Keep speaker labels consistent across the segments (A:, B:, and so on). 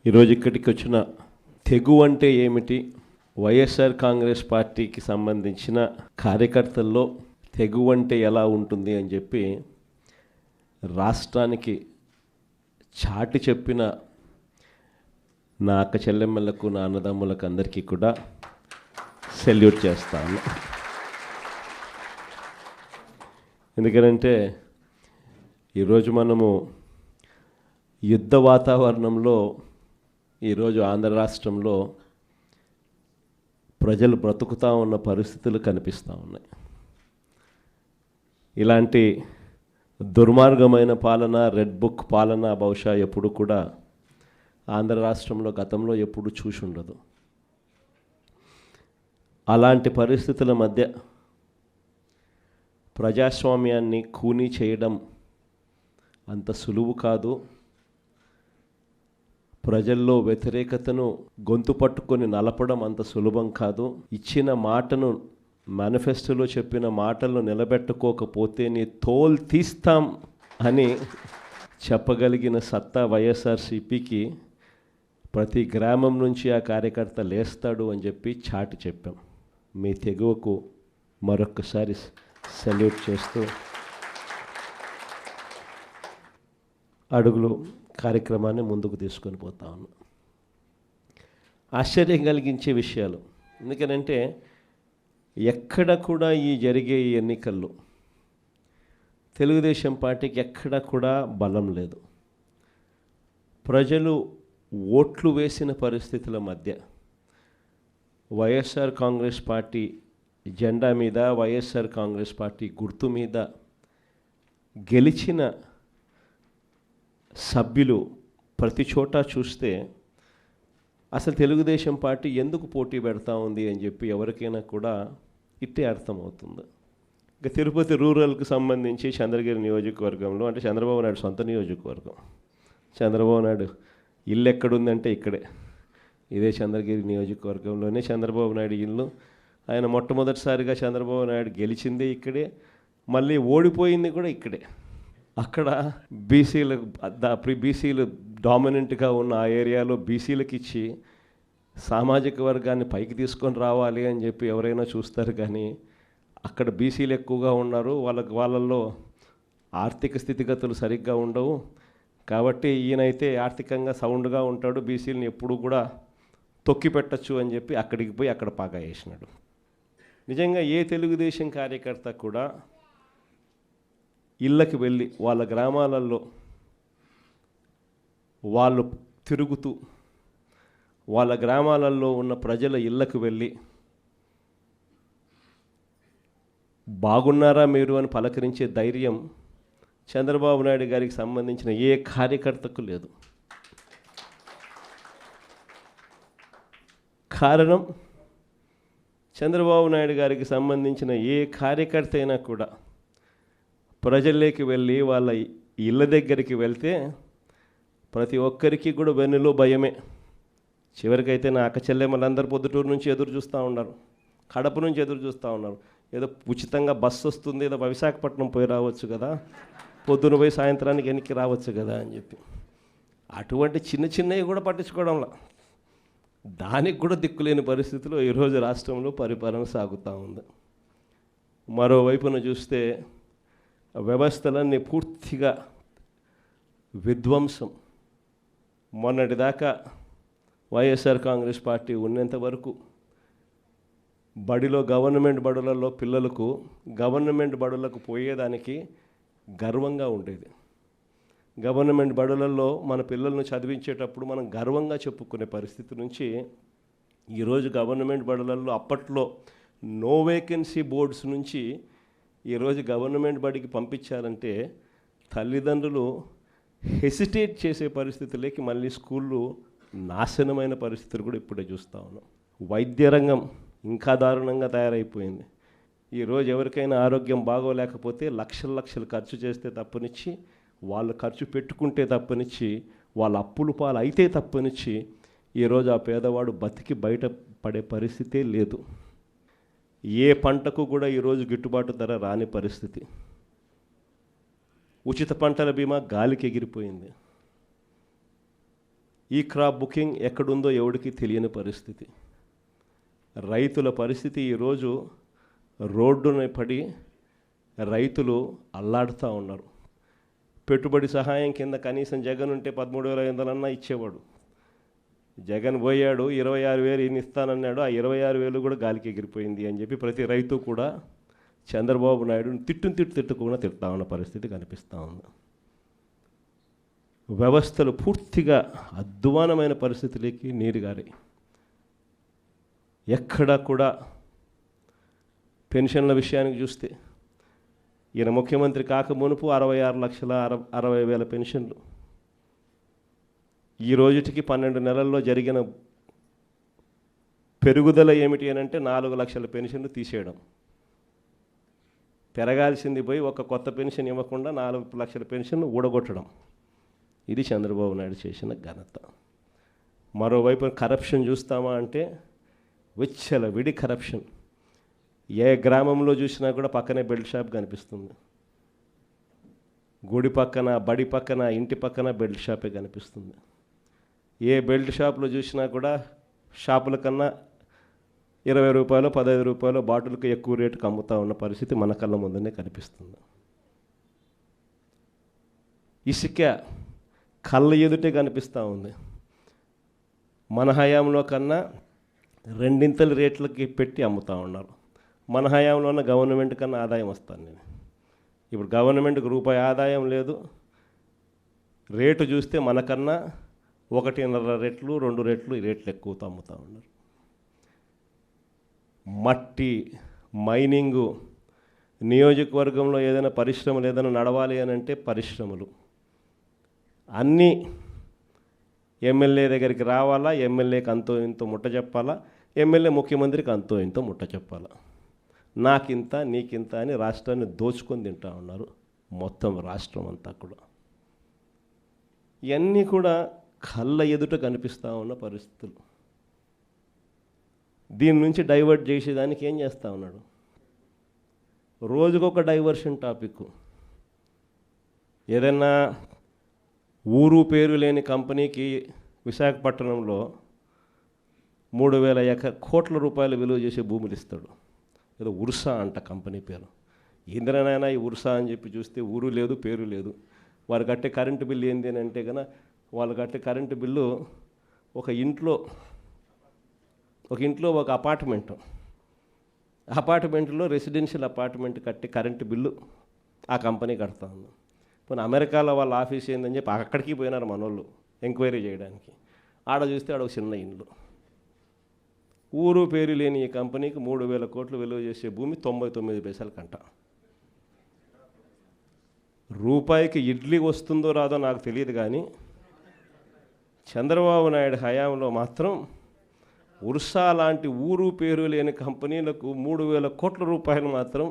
A: ఈరోజు ఇక్కడికి వచ్చిన తెగు అంటే ఏమిటి, వైఎస్ఆర్ కాంగ్రెస్ పార్టీకి సంబంధించిన కార్యకర్తల్లో తెగు అంటే ఎలా ఉంటుంది అని చెప్పి రాష్ట్రానికి చాటి చెప్పిన నా అక్క చెల్లెమ్మలకు, నా అన్నదమ్ములకు అందరికీ కూడా సెల్యూట్ చేస్తాను. ఎందుకంటే ఈరోజు మనము యుద్ధ వాతావరణంలో ఈరోజు ఆంధ్ర రాష్ట్రంలో ప్రజలు బ్రతుకుతూ ఉన్న పరిస్థితులు కనిపిస్తూ ఉన్నాయి. ఇలాంటి దుర్మార్గమైన పాలన, రెడ్ బుక్ పాలన బహుశా ఎప్పుడు కూడా ఆంధ్ర రాష్ట్రంలో గతంలో ఎప్పుడు చూసి ఉండదు. అలాంటి పరిస్థితుల మధ్య ప్రజాస్వామ్యాన్ని ఖూనీ చేయడం అంత సులువు కాదు. ప్రజల్లో వ్యతిరేకతను గొంతు పట్టుకొని నలపడం అంత సులభం కాదు. ఇచ్చిన మాటను, మేనిఫెస్టోలో చెప్పిన మాటలను నిలబెట్టుకోకపోతే నీ తోలు తీస్తాం అని చెప్పగలిగిన సత్తా వైఎస్ఆర్సీపీకి ప్రతి గ్రామం నుంచి ఆ కార్యకర్త లేస్తాడు అని చెప్పి చాటి చెప్పాం. మీ తెగువకు మరొక్కసారి సెల్యూట్ చేస్తూ అడుగులు కార్యక్రమాన్ని ముందుకు తీసుకొని పోతా ఉన్నాం. ఆశ్చర్యం కలిగించే విషయాలు, ఎందుకనంటే ఎక్కడ కూడా ఈ జరిగే ఈ ఎన్నికల్లో తెలుగుదేశం పార్టీకి ఎక్కడ కూడా బలం లేదు. ప్రజలు ఓట్లు వేసిన పరిస్థితుల మధ్య వైఎస్ఆర్ కాంగ్రెస్ పార్టీ జెండా మీద, వైఎస్ఆర్ కాంగ్రెస్ పార్టీ గుర్తు మీద గెలిచిన సభ్యులు ప్రతి చోట చూస్తే అసలు తెలుగుదేశం పార్టీ ఎందుకు పోటీ పెడతా ఉంది అని చెప్పి ఎవరికైనా కూడా ఇట్టే అర్థమవుతుంది. ఇక తిరుపతి రూరల్కి సంబంధించి చంద్రగిరి నియోజకవర్గంలో, అంటే చంద్రబాబు నాయుడు సొంత నియోజకవర్గం, చంద్రబాబు నాయుడు ఇల్లు ఎక్కడుందంటే ఇక్కడే, ఇదే చంద్రగిరి నియోజకవర్గంలోనే చంద్రబాబు నాయుడు ఇల్లు. ఆయన మొట్టమొదటిసారిగా చంద్రబాబు నాయుడు గెలిచిందే ఇక్కడే, మళ్ళీ ఓడిపోయింది కూడా ఇక్కడే. అక్కడ బీసీలు డామినెంట్గా ఉన్న ఆ ఏరియాలో బీసీలకు ఇచ్చి సామాజిక వర్గాన్ని పైకి తీసుకొని రావాలి అని చెప్పి ఎవరైనా చూస్తారు, కానీ అక్కడ బీసీలు ఎక్కువగా ఉన్నారు. వాళ్ళల్లో ఆర్థిక స్థితిగతులు సరిగ్గా ఉండవు. కాబట్టి ఈయనైతే ఆర్థికంగా సౌండ్గా ఉంటాడు, బీసీలని ఎప్పుడు కూడా తొక్కి పెట్టచ్చు అని చెప్పి అక్కడికి పోయి అక్కడ పాగా వేసినాడు. నిజంగా ఏ తెలుగుదేశం కార్యకర్త కూడా ఇళ్ళకి వెళ్ళి వాళ్ళ గ్రామాలలో వాళ్ళు తిరుగుతూ వాళ్ళ గ్రామాలలో ఉన్న ప్రజల ఇళ్ళకు వెళ్ళి బాగున్నారా మీరు అని పలకరించే ధైర్యం చంద్రబాబు నాయుడు గారికి సంబంధించిన ఏ కార్యకర్తకు లేదు. కారణం, చంద్రబాబు నాయుడు గారికి సంబంధించిన ఏ కార్యకర్త అయినా కూడా ప్రజల్లోకి వెళ్ళి వాళ్ళ ఇళ్ళ దగ్గరికి వెళ్తే ప్రతి ఒక్కరికి కూడా వెన్నులో భయమే. చివరికైతే నా అక్క చెల్లెమ్మలందరూ పొద్దుటూరు నుంచి ఎదురు చూస్తూ ఉన్నారు, కడప నుంచి ఎదురు చూస్తూ ఉన్నారు. ఏదో ఉచితంగా బస్సు వస్తుంది, ఏదో విశాఖపట్నం పోయి రావచ్చు కదా, పొద్దున పోయి సాయంత్రానికి వెనక్కి రావచ్చు కదా అని చెప్పి అటువంటి చిన్న చిన్నవి కూడా పట్టించుకోవడంలా, దానికి కూడా దిక్కులేని పరిస్థితిలో ఈరోజు రాష్ట్రంలో పరిపాలన సాగుతూ ఉంది. మరోవైపున చూస్తే వ్యవస్థలన్నీ పూర్తిగా విధ్వంసం. మొన్నటిదాకా వైఎస్ఆర్ కాంగ్రెస్ పార్టీ ఉన్నంత వరకు గవర్నమెంట్ బడులలో పిల్లలకు గవర్నమెంట్ బడులకు పోయేదానికి గర్వంగా ఉండేది. గవర్నమెంట్ బడులలో మన పిల్లలను చదివించేటప్పుడు మనం గర్వంగా చెప్పుకునే పరిస్థితి నుంచి ఈరోజు గవర్నమెంట్ బడులలో అప్పట్లో నో వేకెన్సీ బోర్డ్స్ నుంచి ఈరోజు గవర్నమెంట్ బడికి పంపించాలంటే తల్లిదండ్రులు హెసిటేట్ చేసే పరిస్థితులకి మళ్ళీ స్కూళ్ళు నాశనమైన పరిస్థితులు కూడా ఇప్పుడే చూస్తూ ఉన్నాం. వైద్య రంగం ఇంకా దారుణంగా తయారైపోయింది. ఈరోజు ఎవరికైనా ఆరోగ్యం బాగోలేకపోతే లక్షలు ఖర్చు చేస్తే తప్పనిచ్చి, వాళ్ళు ఖర్చు పెట్టుకుంటే తప్పనిచ్చి, వాళ్ళ అప్పులు పాలు అయితే తప్పనిచ్చి ఈరోజు ఆ పేదవాడు బతికి బయట పడే పరిస్థితే లేదు. ఏ పంటకు కూడా ఈరోజు గిట్టుబాటు ధర రాని పరిస్థితి. ఉచిత పంటల బీమా గాలికి ఎగిరిపోయింది. ఈ క్రాప్ బుకింగ్ ఎక్కడుందో ఎవడికి తెలియని పరిస్థితి. రైతుల పరిస్థితి ఈరోజు రోడ్డున పడి రైతులు అల్లాడుతూ ఉన్నారు. పెట్టుబడి సహాయం కింద కనీసం జగన్ ఉంటే 13,500 ఇచ్చేవాడు. జగన్ పోయాడు, 26,000 ఈయన ఇస్తానన్నాడు. ఆ 26,000 కూడా గాలికి ఎగిరిపోయింది అని చెప్పి ప్రతి రైతు కూడా చంద్రబాబు నాయుడుని తిట్టుకుండా తిడతా ఉన్న పరిస్థితి కనిపిస్తూ ఉంది. వ్యవస్థలు పూర్తిగా అధ్వానమైన పరిస్థితులకి నీరుగారి. ఎక్కడా కూడా పెన్షన్ల విషయానికి చూస్తే ఈయన ముఖ్యమంత్రి కాక మునుపు 66,60,000 పెన్షన్లు. ఈ రోజుటికి 12 నెలల్లో జరిగిన పెరుగుదల ఏమిటి అని అంటే 4 లక్షల పెన్షన్లు తీసేయడం. పెరగాల్సింది పోయి ఒక కొత్త పెన్షన్ ఇవ్వకుండా 4 లక్షల పెన్షన్లు ఊడగొట్టడం. ఇది చంద్రబాబు నాయుడు చేసిన ఘనత. మరోవైపు కరప్షన్ చూస్తామా అంటే విడి కరప్షన్. ఏ గ్రామంలో చూసినా కూడా పక్కనే బెల్ట్ షాప్ కనిపిస్తుంది. గుడి పక్కన, బడి పక్కన, ఇంటి పక్కన బెల్ట్ షాపే కనిపిస్తుంది. ఏ బెల్ట్ షాప్లో చూసినా కూడా షాపుల కన్నా 20 రూపాయలు, 15 రూపాయలు బాటిల్కి ఎక్కువ రేటుకు అమ్ముతూ ఉన్న పరిస్థితి మన కళ్ళ ముందునే కనిపిస్తుంది. ఇసుక కళ్ళ ఎదుటే కనిపిస్తూ ఉంది. మన హయాంలో కన్నా 2 రేట్లకి పెట్టి అమ్ముతూ ఉన్నారు. మన హయాంలో ఉన్న గవర్నమెంట్ కన్నా ఆదాయం వస్తాను నేను. ఇప్పుడు గవర్నమెంట్కి రూపాయి ఆదాయం లేదు. రేటు చూస్తే మనకన్నా 1.5 రెట్లు 2 రెట్లు ఈ రేట్లు ఎక్కువతో అమ్ముతూ ఉన్నారు. మట్టి మైనింగు, నియోజకవర్గంలో ఏదైనా పరిశ్రమలు ఏదైనా నడవాలి అని అంటే పరిశ్రమలు అన్నీ ఎమ్మెల్యే దగ్గరికి రావాలా, ఎమ్మెల్యేకి అంతో ఇంతో ముట్ట చెప్పాలా, ఎమ్మెల్యే ముఖ్యమంత్రికి అంతో ఇంతో ముట్ట చెప్పాలా. నాకింత నీకింత అని రాష్ట్రాన్ని దోచుకొని తింటా ఉన్నారు మొత్తం రాష్ట్రం అంతా కూడా. ఇవన్నీ కూడా కళ్ళ ఎదుట కనిపిస్తూ ఉన్న పరిస్థితులు. దీని నుంచి డైవర్ట్ చేసేదానికి ఏం చేస్తూ ఉన్నాడు? రోజుకొక డైవర్షన్ టాపిక్. ఏదైనా ఊరు పేరు లేని కంపెనీకి విశాఖపట్నంలో 3,000 కోట్ల రూపాయలు విలువ చేసే భూములు ఇస్తాడు. ఏదో ఉర్సా అంట కంపెనీ పేరు. ఇంద్రనైనా ఈ ఉర్సా అని చెప్పి చూస్తే ఊరు లేదు, పేరు లేదు. వారు కట్టే కరెంటు బిల్లు ఏంది అని అంటే కనుక వాళ్ళు కట్టే కరెంటు బిల్లు ఒక ఇంట్లో ఒక అపార్ట్మెంట్లో రెసిడెన్షియల్ అపార్ట్మెంట్ కట్టే కరెంటు బిల్లు ఆ కంపెనీ కడతా ఉంది. పోనీ అమెరికాలో వాళ్ళ ఆఫీస్ ఏందని చెప్పి అక్కడికి పోయినారు మనోళ్ళు ఎంక్వైరీ చేయడానికి. ఆడ చూస్తే ఆడ ఒక చిన్న ఇండ్లు. ఊరు పేరు లేని ఈ కంపెనీకి 3,000 కోట్లు విలువ చేసే భూమి 99 పైసలకంట. రూపాయికి ఇడ్లీ వస్తుందో రాదో నాకు తెలియదు, కానీ చంద్రబాబు నాయుడు హయాంలో మాత్రం ఉర్సా లాంటి ఊరు పేరు లేని కంపెనీలకు 3,000 కోట్ల రూపాయలు మాత్రం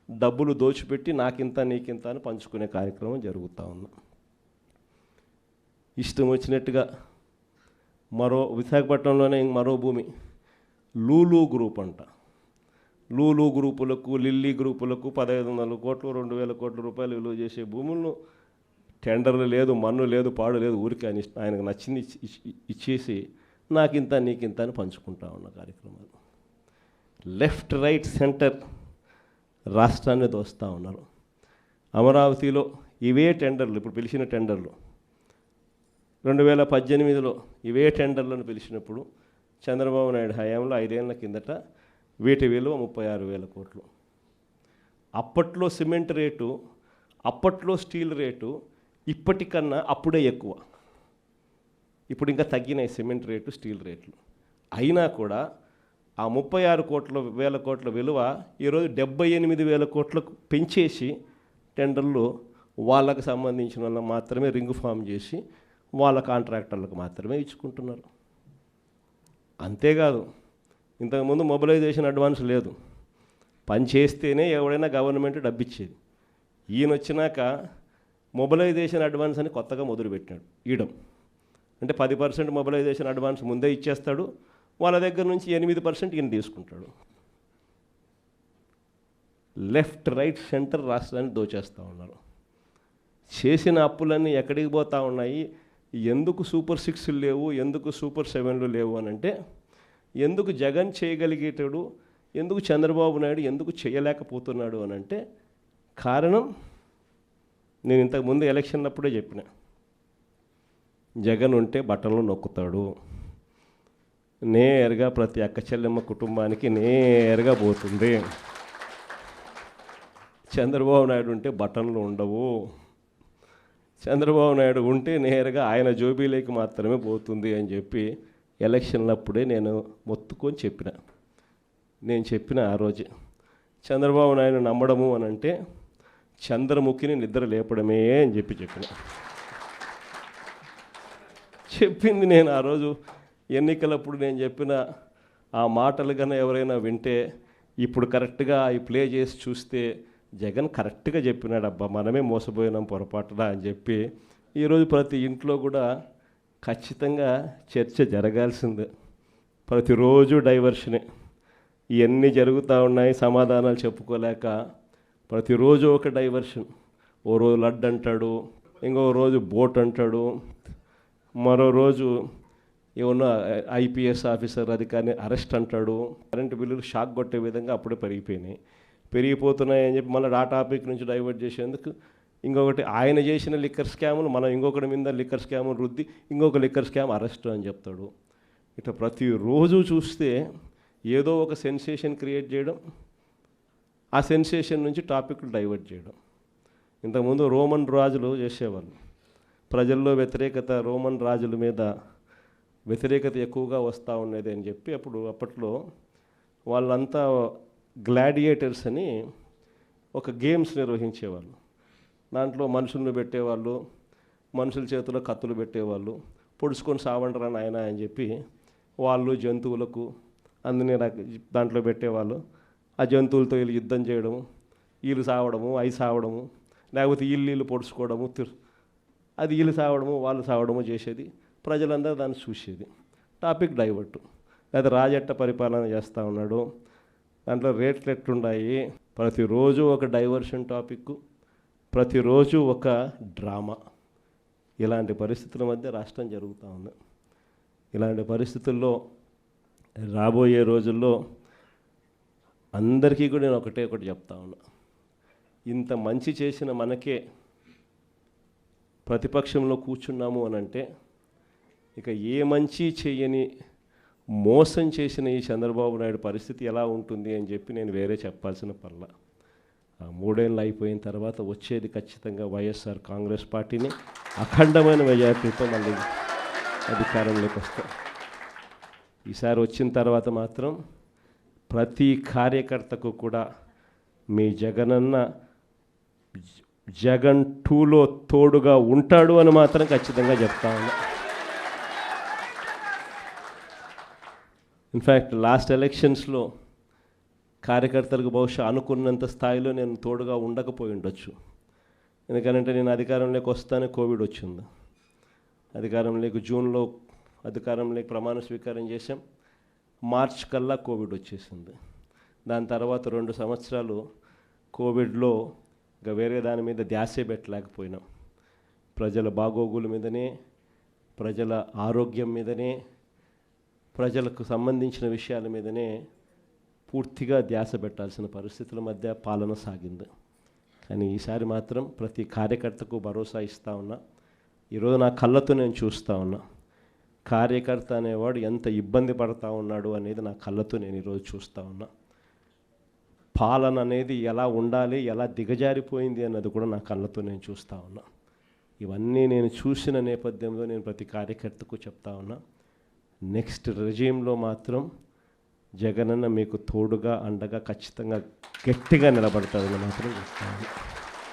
A: డబ్బులు దోచిపెట్టి నాకింత నీకింత అని పంచుకునే కార్యక్రమం జరుగుతూ ఉంది. ఇష్టం వచ్చినట్టుగా విశాఖపట్నంలోనే మరో భూమి లూలు గ్రూప్ అంట. లూలు గ్రూపులకు, లిల్లీ గ్రూపులకు 1,500 కోట్లు 2,000 కోట్ల రూపాయలు విలువ చేసే భూములను టెండర్లు లేదు, మన్ను లేదు, పాడు లేదు, ఊరికి ఆయనకు నచ్చింది ఇచ్చేసి నాకింత నీకింత అని పంచుకుంటా ఉన్న కార్యక్రమాలు. లెఫ్ట్ రైట్ సెంటర్ రాష్ట్రాన్ని దోస్తూ ఉన్నారు. అమరావతిలో ఇవే టెండర్లు, ఇప్పుడు పిలిచిన టెండర్లు 2018లో ఇవే టెండర్లను పిలిచినప్పుడు చంద్రబాబు నాయుడు హయాంలో 5 ఏళ్ల కిందట వీటి విలువ 36,000 కోట్లు. అప్పట్లో సిమెంట్ రేటు, అప్పట్లో స్టీల్ రేటు ఇప్పటికన్నా అప్పుడే ఎక్కువ. ఇప్పుడు ఇంకా తగ్గినాయి సిమెంట్ రేటు, స్టీల్ రేట్లు. అయినా కూడా ఆ 36,000 కోట్ల విలువ ఈరోజు 78,000 కోట్లకు పెంచేసి టెండర్లు వాళ్ళకు సంబంధించిన వాళ్ళకి మాత్రమే రింగ్ ఫామ్ చేసి వాళ్ళ కాంట్రాక్టర్లకు మాత్రమే ఇచ్చుకుంటున్నారు. అంతేకాదు, ఇంతకుముందు మొబిలైజేషన్ అడ్వాన్స్ లేదు. పని చేస్తేనే ఎవడైనా గవర్నమెంట్ డబ్బిచ్చేది. ఈయన వచ్చినాక మొబిలైజేషన్ అడ్వాన్స్ అని కొత్తగా మొదలుపెట్టినాడు ఇయడం. అంటే 10% మొబిలైజేషన్ అడ్వాన్స్ ముందే ఇచ్చేస్తాడు, వాళ్ళ దగ్గర నుంచి 8% ఈయన తీసుకుంటాడు. లెఫ్ట్ రైట్ సెంటర్ రాష్ట్రాన్ని దోచేస్తూ ఉన్నారు. చేసిన అప్పులన్నీ ఎక్కడికి పోతూ ఉన్నాయి? ఎందుకు సూపర్ 6లు లేవు, ఎందుకు సూపర్ 7లు లేవు అని అంటే, ఎందుకు జగన్ చేయగలిగేటాడు, ఎందుకు చంద్రబాబు నాయుడు ఎందుకు చేయలేకపోతున్నాడు అని అంటే కారణం నేను ఇంతకుముందు ఎలక్షన్ అప్పుడే చెప్పిన. జగన్ ఉంటే బటన్లు నొక్కుతాడు, నేరుగా ప్రతి అక్క చెల్లెమ్మ కుటుంబానికి నేరుగా పోతుంది. చంద్రబాబు నాయుడు ఉంటే బటన్లు ఉండవు, చంద్రబాబు నాయుడు ఉంటే నేరుగా ఆయన జోబీలోకి మాత్రమే పోతుంది అని చెప్పి ఎలక్షన్లప్పుడే నేను మొత్తుకొని చెప్పిన. నేను చెప్పిన ఆ రోజు చంద్రబాబు నాయుడు నమ్మడము అని అంటే చంద్రముఖిని నిద్ర లేపడమే అని చెప్పిన. చెప్పింది నేను ఆ రోజు ఎన్నికలప్పుడు నేను చెప్పిన ఆ మాటలు కన్నా ఎవరైనా వింటే ఇప్పుడు కరెక్ట్గా అవి ప్లే చేసి చూస్తే జగన్ కరెక్ట్గా చెప్పినాడు, అబ్బా మనమే మోసపోయినాం పొరపాటున అని చెప్పి ఈరోజు ప్రతి ఇంట్లో కూడా ఖచ్చితంగా చర్చ జరగాల్సిందే. ప్రతిరోజు డైవర్షనే, ఇవన్నీ జరుగుతూ ఉన్నాయి, సమాధానాలు చెప్పుకోలేక ప్రతిరోజు ఒక డైవర్షన్. ఓ రోజు లడ్డు అంటాడు, ఇంకో రోజు బోట్ అంటాడు, మరో రోజు ఏమన్నా ఐపీఎస్ ఆఫీసర్ అధికారిని అరెస్ట్ అంటాడు. కరెంటు బిల్లులు షాక్ కొట్టే విధంగా అప్పుడే పెరిగిపోతున్నాయి అని చెప్పి మళ్ళీ ఆ టాపిక్ నుంచి డైవర్ట్ చేసేందుకు ఇంకొకటి ఆయన చేసిన లిక్కర్ స్కాములు మనం ఇంకొకటి మీద లిక్కర్ స్కాములు రుద్ది ఇంకొక లిక్కర్ స్కామ్ అరెస్ట్ అని చెప్తాడు. ఇట్లా ప్రతిరోజు చూస్తే ఏదో ఒక సెన్సేషన్ క్రియేట్ చేయడం, ఆ సెన్సేషన్ నుంచి టాపిక్లు డైవర్ట్ చేయడం. ఇంతకుముందు రోమన్ రాజులు చేసేవాళ్ళు, ప్రజల్లో వ్యతిరేకత, రోమన్ రాజుల మీద వ్యతిరేకత ఎక్కువగా వస్తూ ఉండేది అని చెప్పి అప్పట్లో వాళ్ళంతా గ్లాడియేటర్స్ అని ఒక గేమ్స్ నిర్వహించేవాళ్ళు. దాంట్లో మనుషులను పెట్టేవాళ్ళు, మనుషుల చేతిలో కత్తులు పెట్టేవాళ్ళు, పొడుచుకొని సావంటరా నాయన అని చెప్పి వాళ్ళు జంతువులకు అన్ని దాంట్లో పెట్టేవాళ్ళు. ఆ జంతువులతో వీళ్ళు యుద్ధం చేయడము, వీళ్ళు సావడము, అవి సావడము, లేకపోతే వీళ్ళు పొడుచుకోవడము, అది వీళ్ళు సావడము వాళ్ళు సావడము చేసేది. ప్రజలందరూ దాన్ని చూసేది. టాపిక్ డైవర్టు. లేదా రాజెట్ట పరిపాలన చేస్తూ ఉన్నాడు, దాంట్లో రేట్లు ఎట్లున్నాయి, ప్రతిరోజు ఒక డైవర్షన్ టాపిక్, ప్రతిరోజు ఒక డ్రామా. ఇలాంటి పరిస్థితుల మధ్య రాష్ట్రం జరుగుతూ ఉంది. ఇలాంటి పరిస్థితుల్లో రాబోయే రోజుల్లో అందరికీ కూడా నేను ఒకటి చెప్తా ఉన్నా, ఇంత మంచి చేసిన మనకే ప్రతిపక్షంలో కూర్చున్నాము అని అంటే ఇక ఏ మంచి చేయని మోసం చేసిన ఈ చంద్రబాబు నాయుడు పరిస్థితి ఎలా ఉంటుంది అని చెప్పి నేను వేరే చెప్పాల్సిన పర్లా. ఆ 3 ఏళ్ళు అయిపోయిన తర్వాత వచ్చేది ఖచ్చితంగా వైఎస్ఆర్ కాంగ్రెస్ పార్టీని అఖండమైన మెజార్టీతో మళ్ళీ అధికారంలోకి వస్తాం. ఈసారి వచ్చిన తర్వాత మాత్రం ప్రతి కార్యకర్తకు కూడా మీ జగనన్న జగన్ 2లో తోడుగా ఉంటాడు అని మాత్రం ఖచ్చితంగా చెప్తా ఉన్నా. ఇన్ఫ్యాక్ట్ లాస్ట్ ఎలక్షన్స్లో కార్యకర్తలకు బహుశా అనుకున్నంత స్థాయిలో నేను తోడుగా ఉండకపోయి ఉండొచ్చు. ఎందుకంటే నేను అధికారంలోకి వస్తానే కోవిడ్ వచ్చింది. అధికారంలోకి జూన్లో అధికారంలోకి ప్రమాణ స్వీకారం చేశాం, మార్చ్ కల్లా కోవిడ్ వచ్చేసింది. దాని తర్వాత 2 సంవత్సరాలు కోవిడ్లో ఇంకా వేరే దాని మీద ధ్యాసే పెట్టలేకపోయినాం. ప్రజల బాగోగుల మీదనే, ప్రజల ఆరోగ్యం మీదనే, ప్రజలకు సంబంధించిన విషయాల మీదనే పూర్తిగా ధ్యాస పెట్టాల్సిన పరిస్థితుల మధ్య పాలన సాగింది. కానీ ఈసారి మాత్రం ప్రతి కార్యకర్తకు భరోసా ఇస్తూ ఉన్నా. ఈరోజు నా కళ్ళతో నేను చూస్తూ ఉన్నా, కార్యకర్త అనేవాడు ఎంత ఇబ్బంది పడతా ఉన్నాడు అనేది నా కళ్ళతో నేను ఈరోజు చూస్తూ ఉన్నా. పాలన అనేది ఎలా ఉండాలి, ఎలా దిగజారిపోయింది అన్నది కూడా నా కళ్ళతో నేను చూస్తూ ఉన్నా. ఇవన్నీ నేను చూసిన నేపథ్యంలో నేను ప్రతి కార్యకర్తకు చెప్తా ఉన్నా, నెక్స్ట్ రెజీమ్లో మాత్రం జగనన్న మీకు తోడుగా అండగా ఖచ్చితంగా గట్టిగా నిలబడతాడని మాత్రం చెప్తాను.